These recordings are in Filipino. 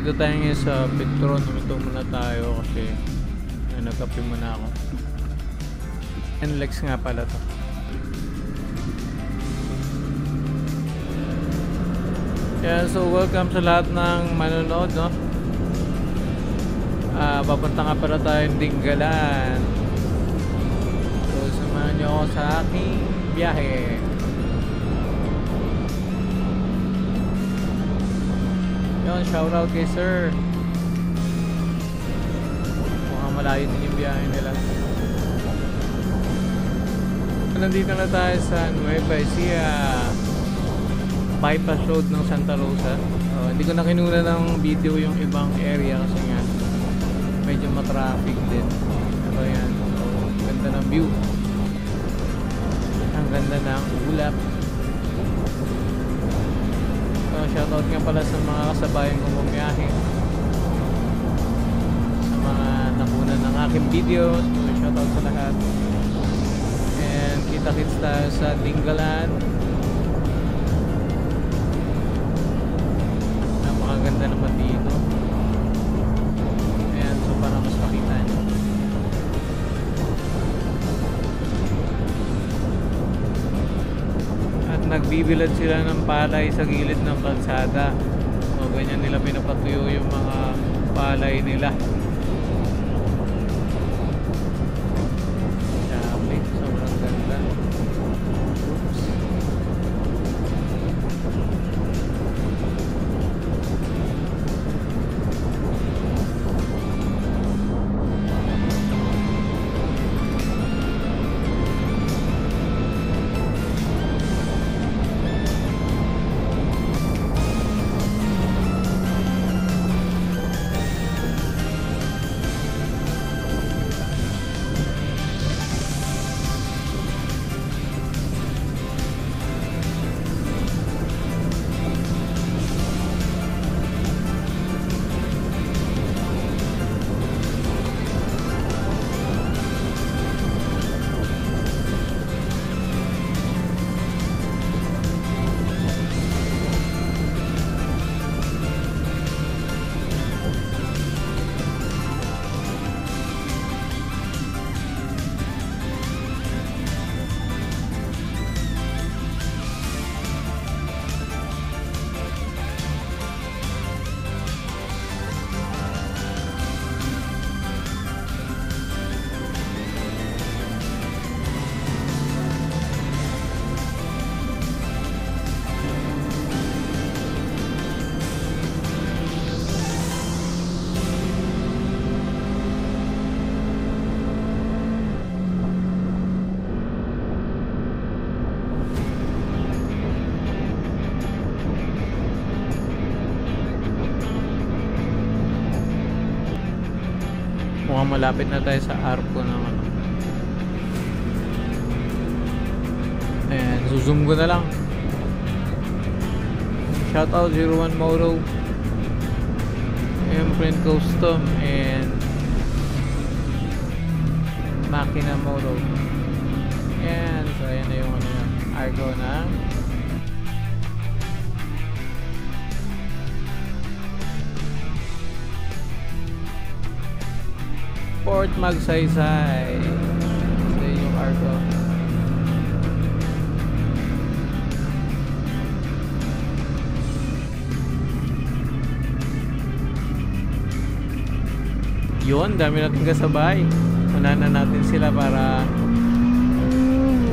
Dito tayo ngayon sa Petron. Ito muna tayo kasi nagkape muna ako. NLEX nga pala to. Yeah, so welcome sa lahat ng manonood, no? Papunta nga pala tayong Dingalan. So samahan nyo ako sa aking biyahe. Yun, shoutout kay sir. Mukhang malayo din yung biyahe nila. Nandito na tayo sa Nueva Ecija, bypass road ng Santa Rosa. Hindi ko na kinuna ng video yung ibang area kasi nga medyo matraffic din. Pero yan, so, ganda ng view. Ang ganda ng ulap. So, shoutout nga pala sa mga kasabayan kong bumiyahe, sa mga nakunan ng aking videos. So, shoutout sa lahat. And kita-kits tayo sa Dingalan. Napakaganda naman dito. Ayan, so para mas makita nyo. At nagbibilad sila ng palay sa gilid ng kalsada. So ganyan nila pinapatuyo yung mga palay nila. Sobrang ganda. Mukhang malapit na tayo sa arko ng ano. Ayan, zoom ko na lang. Shoutout 01 Moto, Imprint Custom, and Makina Moto. Ayan, so ayan na yung ano yan, arko ng Port Magsaysay. Ito yung arko. Yun, dami natin kasabay. Unahan na natin sila para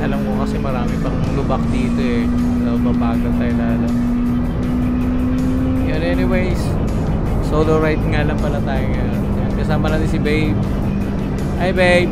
alam ko kasi marami pang lubak dito eh. So, babagal tayo lalo. Yun, anyways, solo ride nga lang pala tayo ngayon. Kasama natin si Babe. Hi Babe.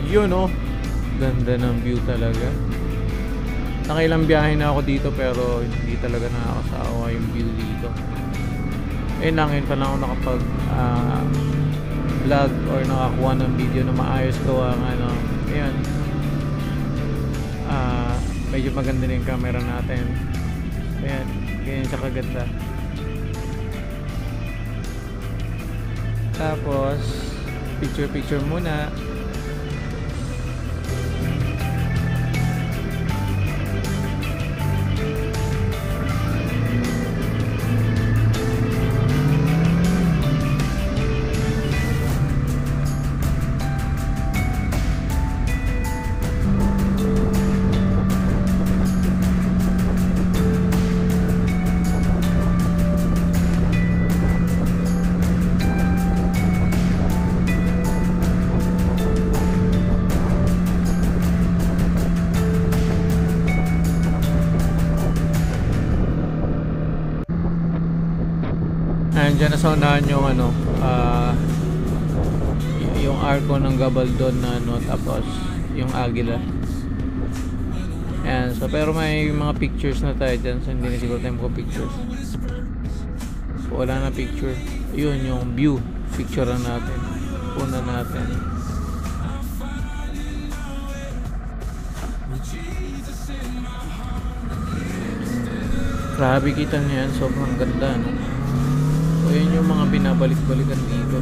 Yun, oh, ganda ng view talaga. Nakailang biyahe na ako dito pero hindi talaga nakakasawa yung view dito. Ayun lang, yun pa lang ako nakapag vlog or nakakuha ng video na maayos gawa ng ano. Ayun, medyo maganda na yung camera natin. Ayan, ganyan siya kaganda. Tapos picture muna. Diyan na sa unahan yung ano, yung arco ng Gabaldon na ano, tapos yung Agila. Ayan, so pero may mga pictures na tayo dyan, so hindi na siguro tayo mga pictures. So wala na picture. Yun yung view, picture natin, una natin. Grabe, kita niyo yan, sobrang ganda, no? So yun yung mga binabalik-balikan dito.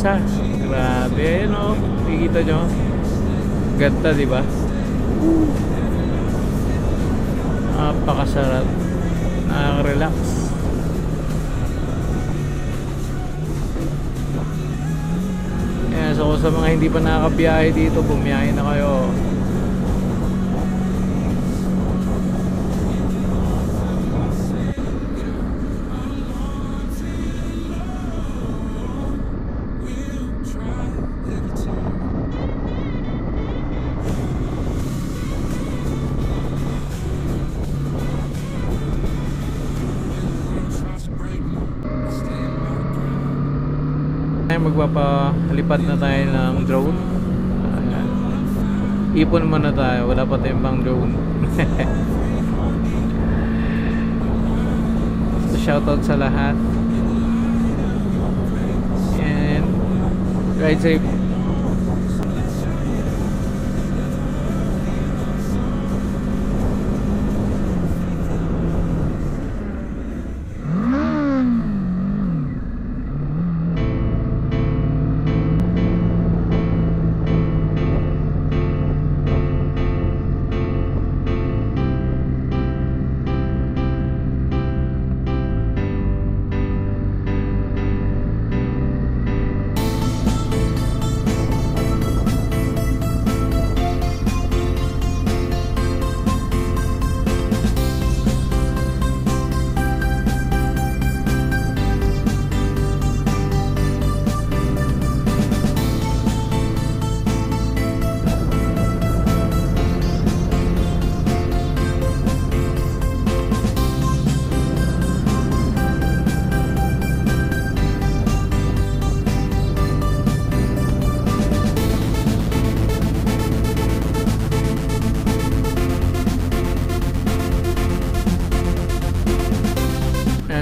Grabe, no? Kikita nyo? Ganda, di ba? Napakasarap. Nakaka-relax. Ayan, so sa mga hindi pa nakakabiyahe dito, bumiyahe na kayo. Magpapalipad na tayo ng drone. Ayan. Ipon muna tayo, wala pa tayong pang drone. So shoutout sa lahat and ride safe.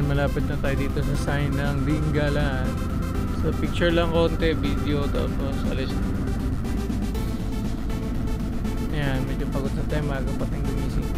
Malapit na tayo dito sa sign ng Dingalan. So picture lang konti, video, tapos alis. Ayan, medyo pagod na tayo, maaga pa tayong gumising.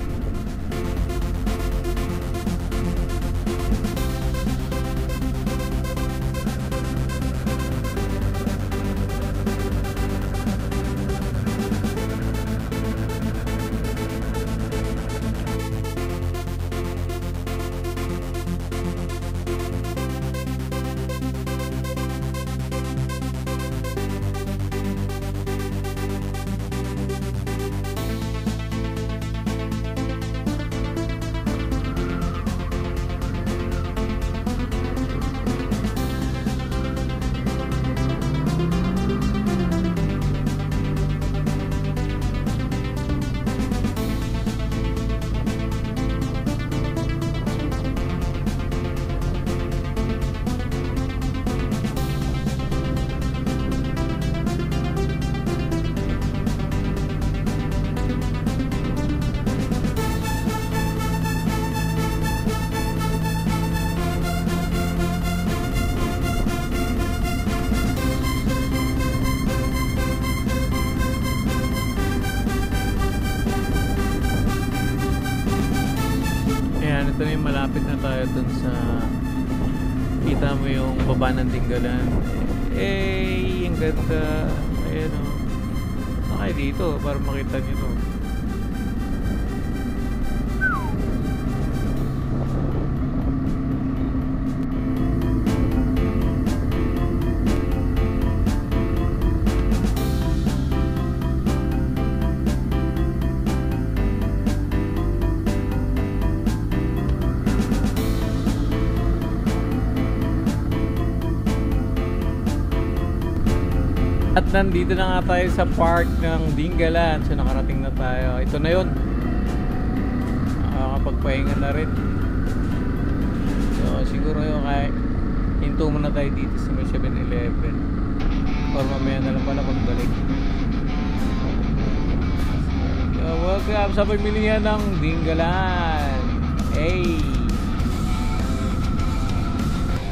Ito na yung malapit na tayo dun sa kita mo yung baba ng Dingalan. Eh, ang ganda. Ayan o. Okay dito para makita nyo to. At nandito na nga tayo sa park ng Dingalan. So nakarating na tayo. Ito na yun. Nakakapagpahinga na rin. So siguro yung kaya hinto muna tayo dito sa may 7-Eleven. Or mamaya na lang pala pagbalik. Welcome sa pagmilihan ng Dingalan. Hey!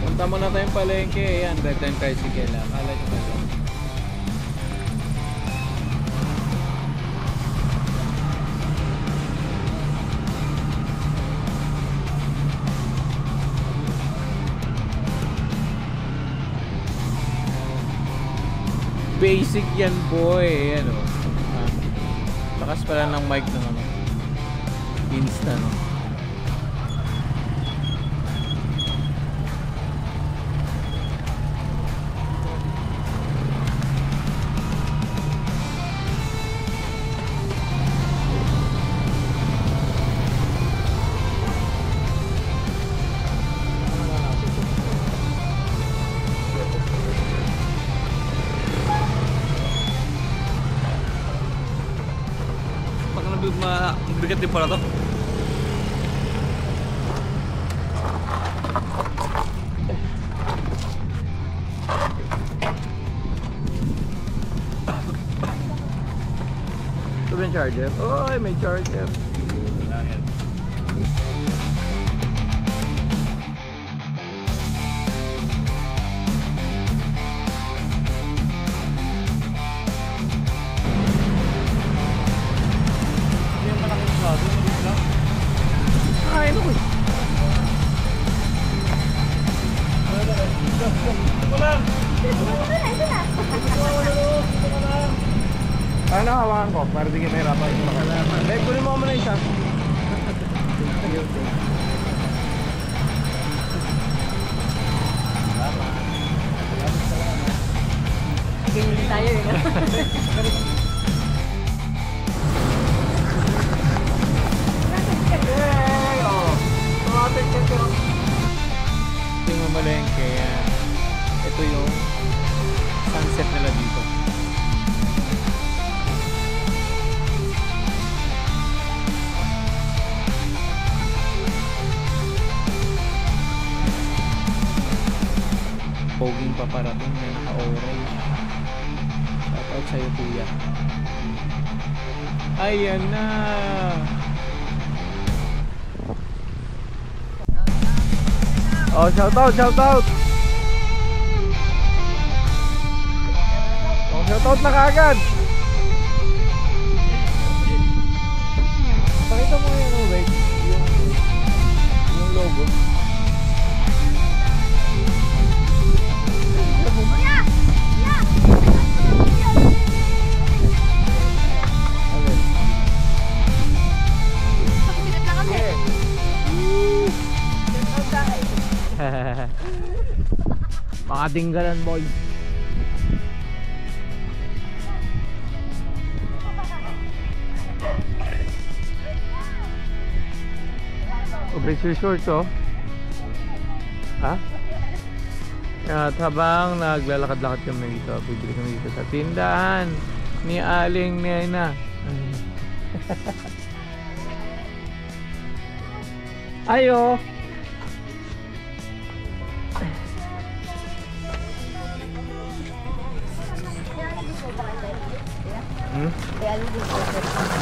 Punta muna tayong palengke. Ayan, drive tayong tricycle. Akala nyo ba? Basic yan boy, ano. Lakas pala ng mic ng ano. Insta no. Bigat din pala to. Ito ba yung charger? Oy, may charger. Ay, ano ko? Paano hawakan ko? Para di kita hirapan yung makalaman. Eh, kunin mo muna isa. Ganyan tayo eh. Ito yung mamalengke. Ito yung sunset nila dito. Poging paparating na naka-orange. Shoutout sa'yo kuya. Ayan na. Oh, shoutout, shoutout. Oh, shoutout na kaagad. Pakita mo yan, oh, wait. Yung logo. Mga Dingalan boy. Brace shorts oh. Ha? At habang naglalakad-lakad kami dito, bibili kami dito sa tindahan ni Aling Nena. Ayo.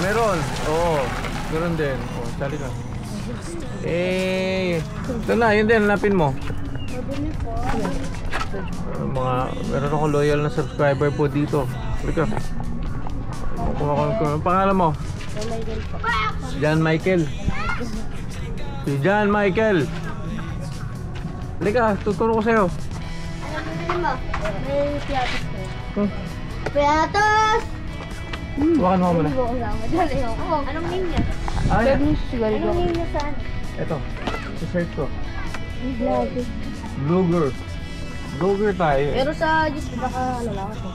Meron. Oo. Meron din. Oh, sali ka. Ito na, yun din, hanapin mo. Meron ako loyal na subscriber po dito. Halika. Ang pangalan mo? Michael po. John Michael. Si John Michael. Halika, tuturo ko sa'yo. Ano bibili mo? May piatos ko. Hmm. Piatos! Hawakan mo muna. Anong name niya? Ah, yan. Anong name niya saan? Ito. I-search ko. Vlogger. Vlogger. Vlogger tayo eh. Pero sa Diyos, baka ano lang ako.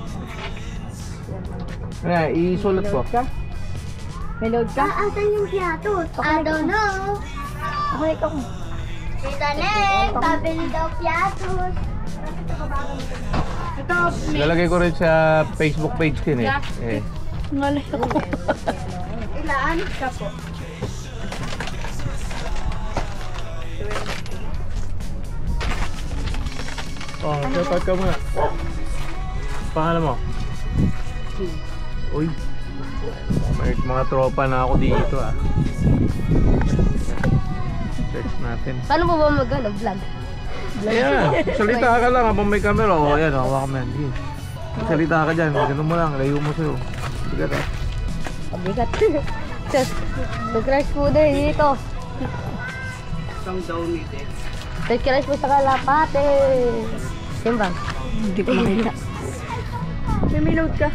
Kaya, isulat ko. May load ka? Asan yung piatos? I don't know. Okay, ikaw. Tita Neng, pabili daw piatos. Ito, Lalagay ko rin sa Facebook page ko eh. Eh. ngalay ako. Ilaan? Ka po. Oh, shoutout ka muna. Pangalan mo? Uy. May mga tropa na ako dito ah. Search natin. Paano mo ba mag-vlog? Ayan, salita ka lang habang may camera. O, ayan, hawak mo yan. Sige. Salita ka dyan, ganun mo lang, layo mo sa'yo. Bigat ah. Pabigat. Subscribe po din dito. Isang downit eh. Subscribe po sa Kalapate. Timbang. Hindi ko makita. May load ka.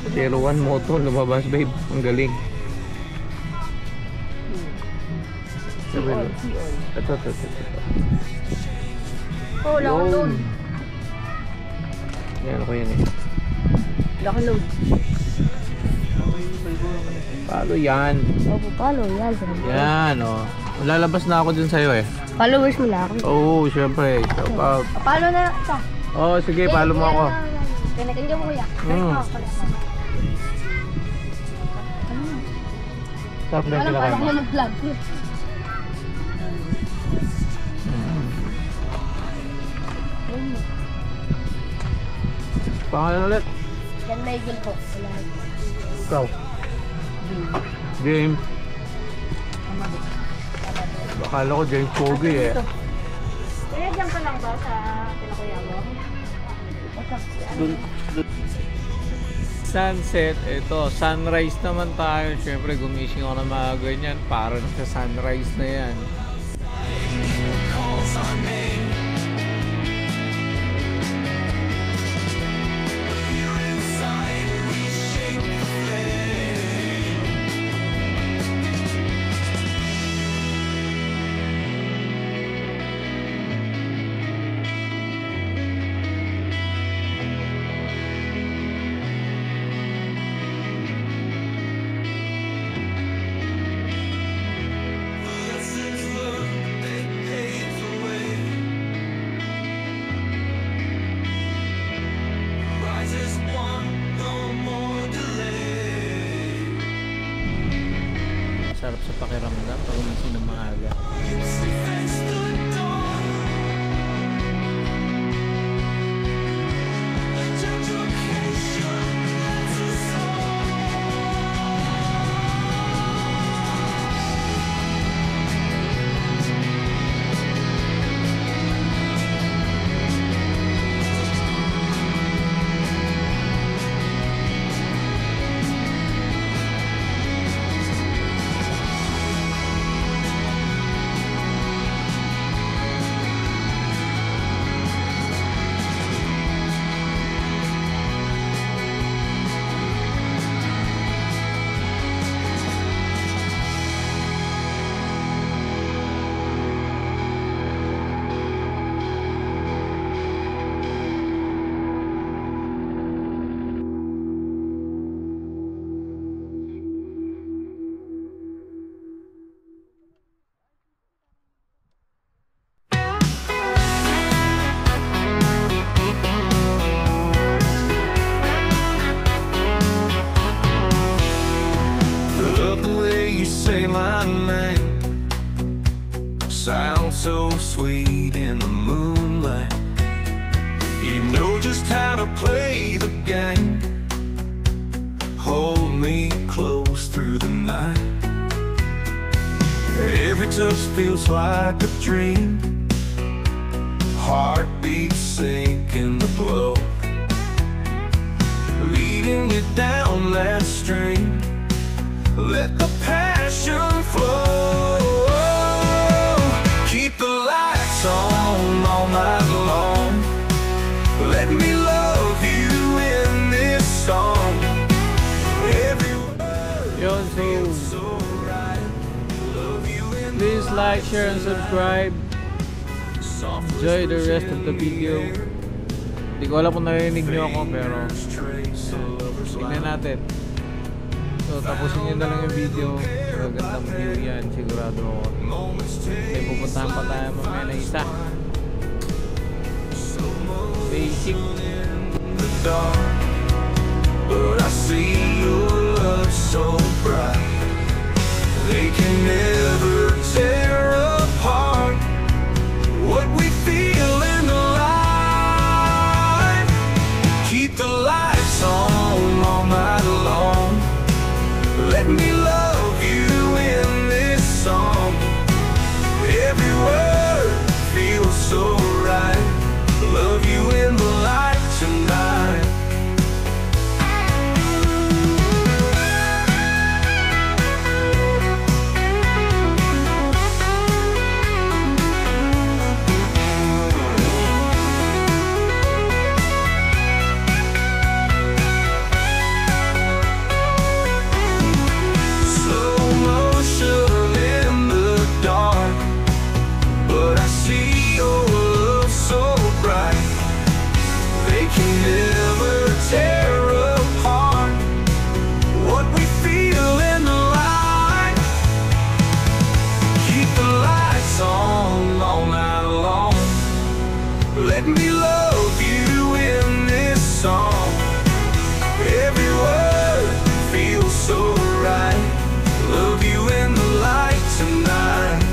01 moto, lumabas babe. Ang galing. Ito. Oh, lang load. Yan ako yan eh. Laki load. Paano yan? Opo, follow. Yan. Yan oh. Lalabas na ako dun sa'yo eh. Followers mo na ako. Oo, syempre. Shout out. Follow na isa. Oo, sige, follow mo ako. Kinakin mo kuya. Stop na yung Alam kinakain ko mo. mag-vlog. Pangalan ulit? Yan Michael po. Wala. Ikaw. James. Akala ko James Pogi eh. Pinagyan ka lang ba sa pinakuya mo? Sunset, ito, sunrise naman tayo. Siyempre, gumising ako ng mga ganyan. Para na sa sunrise na yan. Sarap sa pakiramdam pag umising ng maaga. Say my name, sound so sweet in the moonlight. You know just how to play the game. Hold me close through the night. Every touch feels like a dream. Heartbeat sink in the glow, leading you down that stream. let the passion flow. Keep the lights on all night long. Let me love you in this song. Every word Yun, feels so so right. Love you in the please like, share, and subscribe. Enjoy the rest of the video. Hindi ko alam kung narinig nyo ako, pero tingnan natin. So tapusin nyo na lang yung video. Magandang view yan, sigurado ako. May pupuntahan pa tayo mamaya na isa. Basic. the dark, but I see your love so bright. They can never tear apart what we feel in the light. Keep the lights on all night long. Let me love you in this song. Every word feels so right. Love you in the light tonight. Let me love you in this song. Every word feels so right. Love you in the light tonight.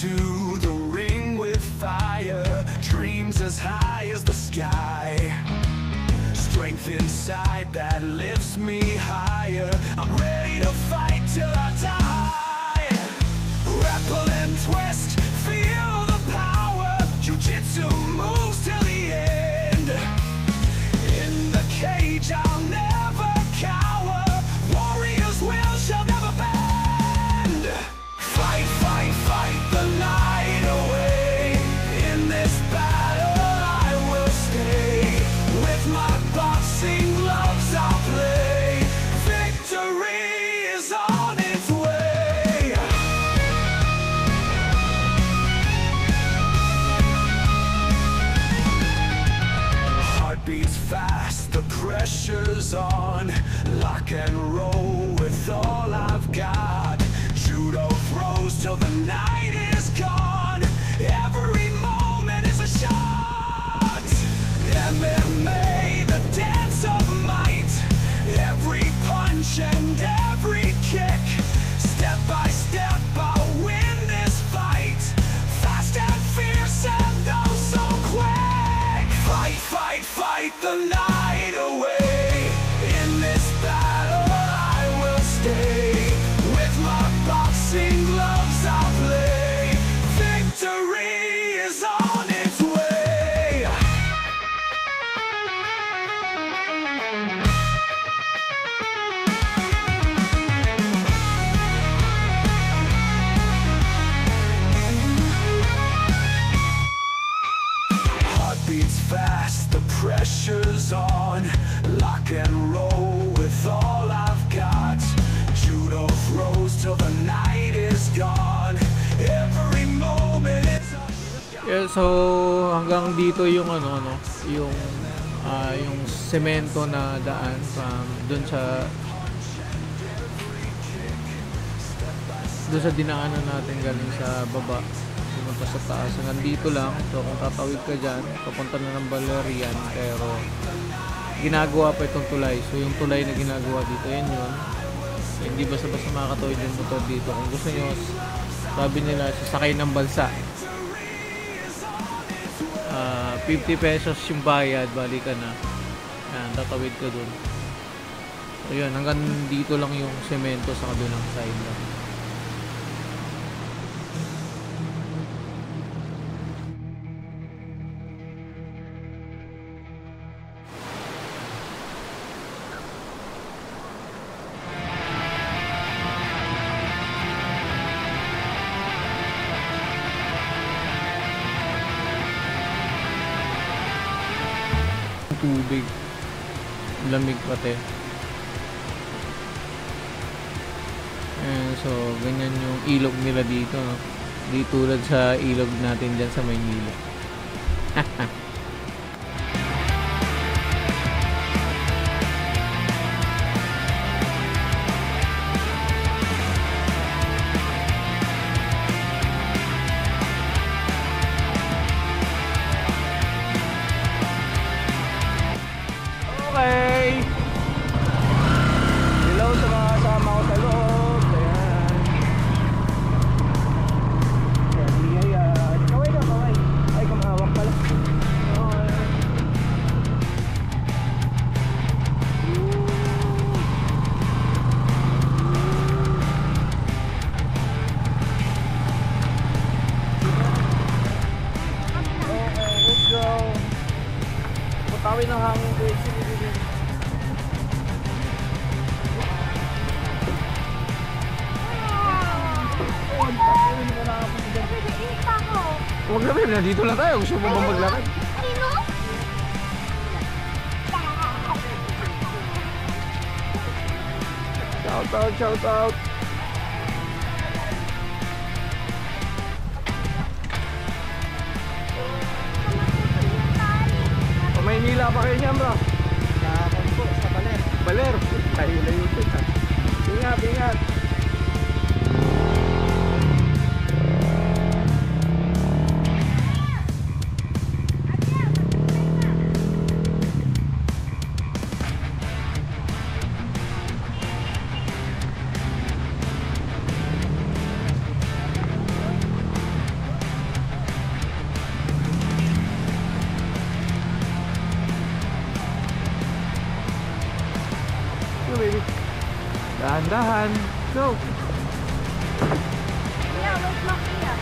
To the ring with fire, dreams as high as the sky, strength inside that lifts me higher. I'm ready to fight till I die. Grapple and twist, feel the power. Jiu-jitsu moves till the end. In the cage I'll never cower. Warriors will shall never bend. Fight, fight, fight the night away. In this battle I will stay. With my boxing gloves I'll play. Victory is on its way. Heart beats fast, the pressure's on. Lock and roll with all I've got. Judo throws till the night is gone. Every moment is a shot. MMA, the dance of might. Every punch and every kick. Step the night away. In this battle I will stay. With my boxing gloves I'll play. Victory is on its way. Heart beats fast, the pressure's on. Lock and roll with all I've got. Judo throws till the night is gone. Every moment is Yeah, so hanggang dito yung yung yung semento na daan from doon sa dinaanan natin galing sa baba pumunta sa taas. Nandito lang. So kung tatawid ka dyan, papunta na ng Valerian, pero ginagawa pa itong tulay. So yung tulay na ginagawa dito, yan yun. Hindi basta-basta makakatawid yung motor dito. Kung gusto nyo, sabi nila, sasakay ng balsa. 50 pesos yung bayad, balik ka na. Yan, tatawid ka dun. So yun, hanggang dito lang yung semento sa kabilang side lang. Tubig, lamig pati. So ganyan yung ilog nila dito, no? Di tulad sa ilog natin dyan sa Maynila. Okay. Hello sa mga kasama ko sa loob. Ayan. Ayan. Kaway na, kaway. Ay, kumahawak pala. Okay. Okay, let's go. Putawin ng hangin ko. Huwag na, babe. Nandito lang tayo. Gusto mo bang maglakad? Shout out, shout out. Maynila pa kayo niyan, bro? Sa Baler. Baler? Tayo na yun. Ingat, ingat. Baby, dahan-dahan, go. Yeah, where's Makia?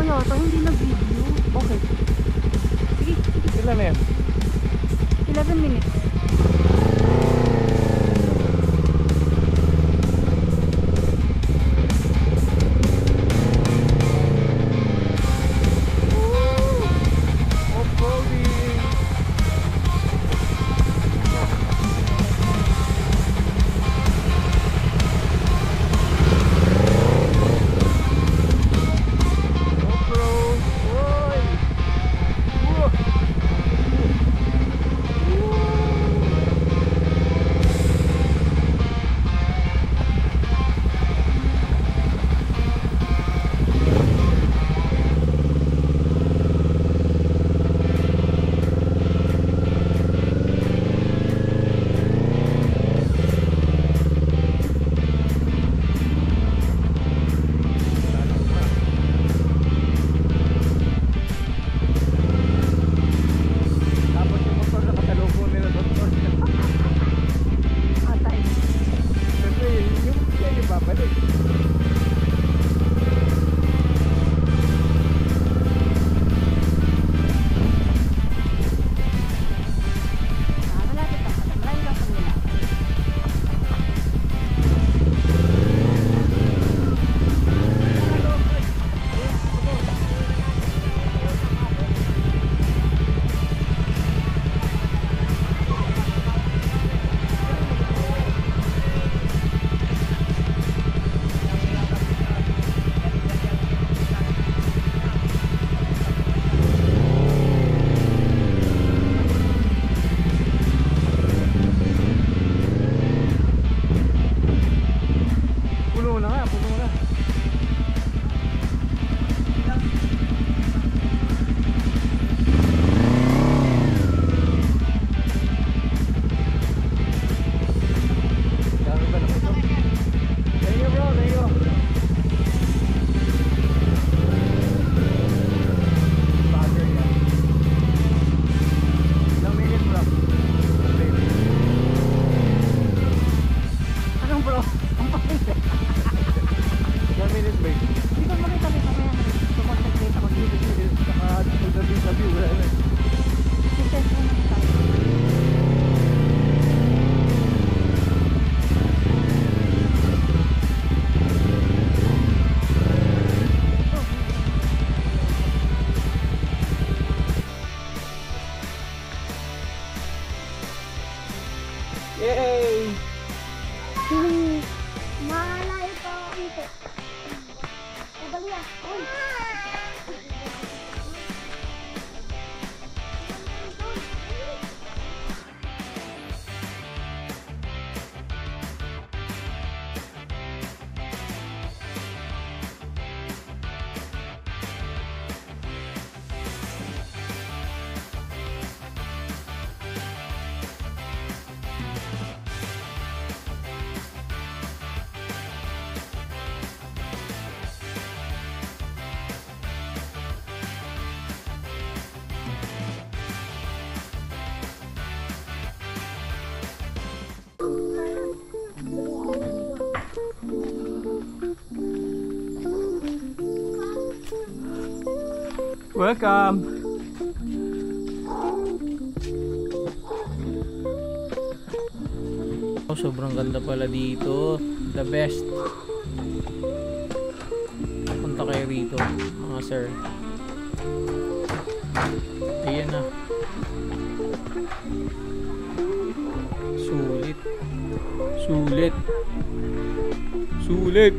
yata, hindi nag-video. Bakit? Sige, Ilan na yan? 11 minutes. Off-roading! Off-road! Oy! Whoa! Tapos yung motor nakasalubong nila doktor. Atay. Kasi yung siya yung babalik. Malapit lang pala. Malayo lang kanila. Puno na nga, puno na. Dami ba na ito? Thank you bro, thank you. Bagger yan. Ilang minutes bro? Anong bro? Ang pakita. Ilang minutes ba yun? Hindi ko makita rin mamaya na sumasagrate ako dito. Saka pagdabi wala na. Success mo na tayo. Yay! Malayo pa ako dito. Madali ah. Uy! Welcome! Oh, sobrang ganda pala dito. The best. Punta kayo rito, mga sir. Ayan na. Sulit. Sulit. Sulit.